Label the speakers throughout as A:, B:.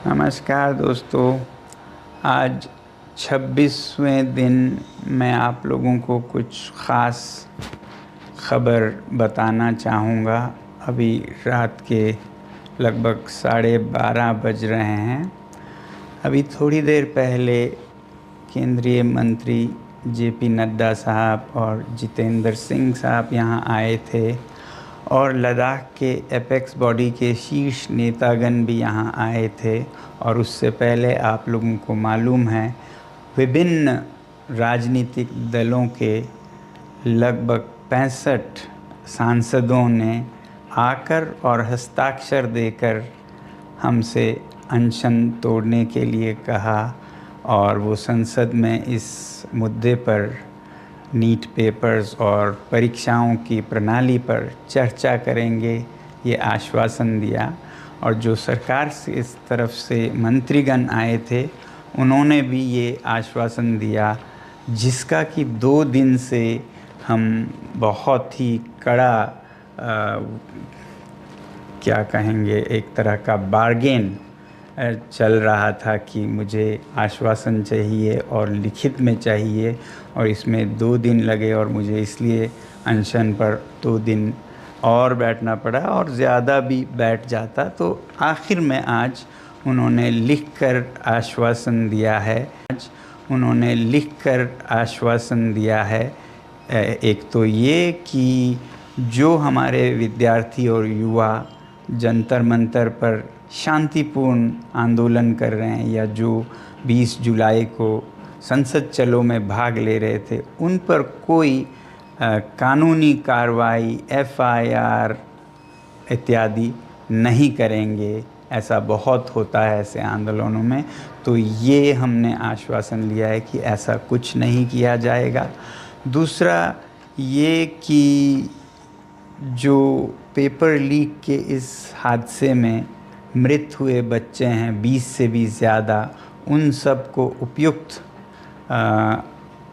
A: नमस्कार दोस्तों। आज 26वें दिन मैं आप लोगों को कुछ ख़ास खबर बताना चाहूँगा। अभी रात के लगभग 12:30 बज रहे हैं। अभी थोड़ी देर पहले केंद्रीय मंत्री जेपी नड्डा साहब और जितेंद्र सिंह साहब यहाँ आए थे और लद्दाख के एपेक्स बॉडी के शीर्ष नेतागण भी यहाँ आए थे। और उससे पहले आप लोगों को मालूम है विभिन्न राजनीतिक दलों के लगभग 65 सांसदों ने आकर और हस्ताक्षर देकर हमसे अनशन तोड़ने के लिए कहा और वो संसद में इस मुद्दे पर नीट पेपर्स और परीक्षाओं की प्रणाली पर चर्चा करेंगे, ये आश्वासन दिया। और जो सरकार से इस तरफ से मंत्रीगण आए थे उन्होंने भी ये आश्वासन दिया, जिसका कि 2 दिन से हम बहुत ही कड़ा क्या कहेंगे, एक तरह का बार्गेन चल रहा था कि मुझे आश्वासन चाहिए और लिखित में चाहिए, और इसमें 2 दिन लगे और मुझे इसलिए अनशन पर 2 दिन और बैठना पड़ा और ज़्यादा भी बैठ जाता। तो आखिर में आज उन्होंने लिखकर आश्वासन दिया है। एक तो ये कि जो हमारे विद्यार्थी और युवा जंतर मंतर पर शांतिपूर्ण आंदोलन कर रहे हैं या जो 20 जुलाई को संसद चलो में भाग ले रहे थे, उन पर कोई कानूनी कार्रवाई, FIR इत्यादि नहीं करेंगे। ऐसा बहुत होता है ऐसे आंदोलनों में। तो ये हमने आश्वासन लिया है कि ऐसा कुछ नहीं किया जाएगा। दूसरा ये कि जो पेपर लीक के इस हादसे में मृत हुए बच्चे हैं 20 से भी ज़्यादा, उन सब को उपयुक्त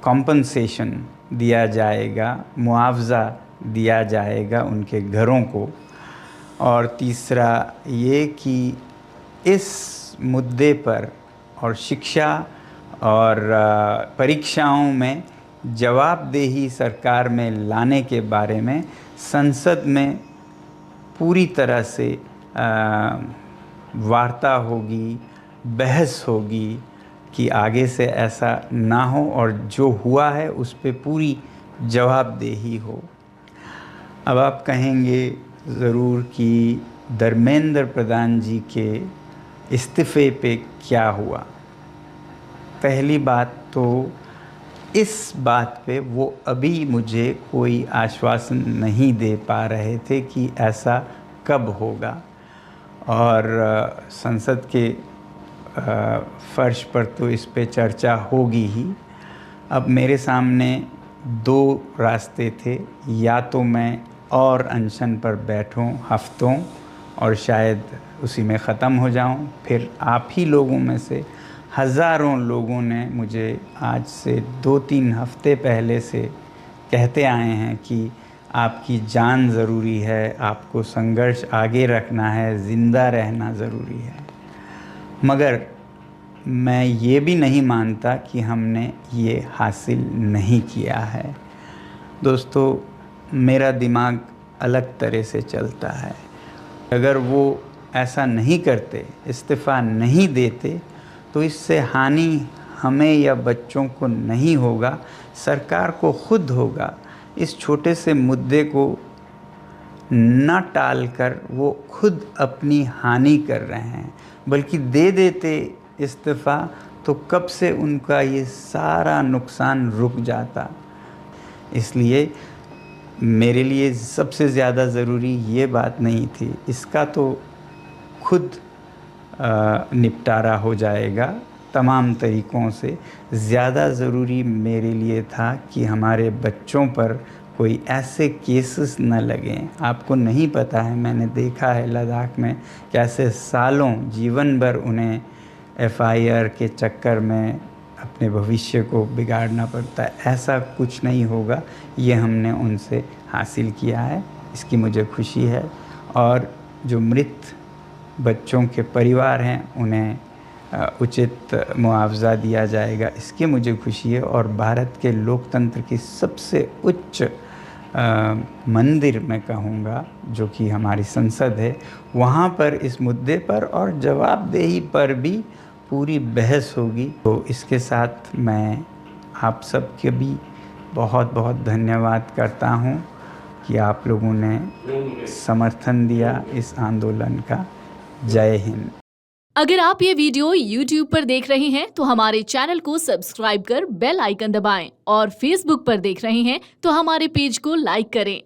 A: कॉम्पनसेशन दिया जाएगा, मुआवज़ा दिया जाएगा उनके घरों को। और तीसरा ये कि इस मुद्दे पर और शिक्षा और परीक्षाओं में जवाबदेही सरकार में लाने के बारे में संसद में पूरी तरह से वार्ता होगी, बहस होगी कि आगे से ऐसा ना हो और जो हुआ है उस पे पूरी जवाबदेही हो। अब आप कहेंगे ज़रूर कि धर्मेंद्र प्रधान जी के इस्तीफ़े पे क्या हुआ। पहली बात तो इस बात पे वो अभी मुझे कोई आश्वासन नहीं दे पा रहे थे कि ऐसा कब होगा, और संसद के फर्श पर तो इस पे चर्चा होगी ही। अब मेरे सामने 2 रास्ते थे, या तो मैं और अनशन पर बैठूं हफ्तों और शायद उसी में ख़त्म हो जाऊं। फिर आप ही लोगों में से हज़ारों लोगों ने मुझे आज से 2-3 हफ्ते पहले से कहते आए हैं कि आपकी जान ज़रूरी है, आपको संघर्ष आगे रखना है, ज़िंदा रहना ज़रूरी है। मगर मैं ये भी नहीं मानता कि हमने ये हासिल नहीं किया है। दोस्तों, मेरा दिमाग अलग तरह से चलता है। अगर वो ऐसा नहीं करते, इस्तीफ़ा नहीं देते, तो इससे हानि हमें या बच्चों को नहीं होगा, सरकार को खुद होगा। इस छोटे से मुद्दे को न टालकर वो खुद अपनी हानि कर रहे हैं। बल्कि दे देते इस्तीफ़ा तो कब से उनका ये सारा नुकसान रुक जाता। इसलिए मेरे लिए सबसे ज़्यादा ज़रूरी ये बात नहीं थी, इसका तो खुद निपटारा हो जाएगा तमाम तरीक़ों से। ज़्यादा ज़रूरी मेरे लिए था कि हमारे बच्चों पर कोई ऐसे केसेस न लगें। आपको नहीं पता है, मैंने देखा है लद्दाख में कैसे सालों, जीवन भर उन्हें FIR के चक्कर में अपने भविष्य को बिगाड़ना पड़ता है। ऐसा कुछ नहीं होगा, ये हमने उनसे हासिल किया है, इसकी मुझे खुशी है। और जो मृत बच्चों के परिवार हैं उन्हें उचित मुआवज़ा दिया जाएगा, इसकी मुझे खुशी है। और भारत के लोकतंत्र की सबसे उच्च मंदिर मैं कहूँगा, जो कि हमारी संसद है, वहाँ पर इस मुद्दे पर और जवाबदेही पर भी पूरी बहस होगी। तो इसके साथ मैं आप सबके भी बहुत बहुत धन्यवाद करता हूँ कि आप लोगों ने समर्थन दिया इस आंदोलन का। जय हिंद।
B: अगर आप ये वीडियो YouTube पर देख रहे हैं तो हमारे चैनल को सब्सक्राइब कर बेल आइकन दबाएं और Facebook पर देख रहे हैं तो हमारे पेज को लाइक करें।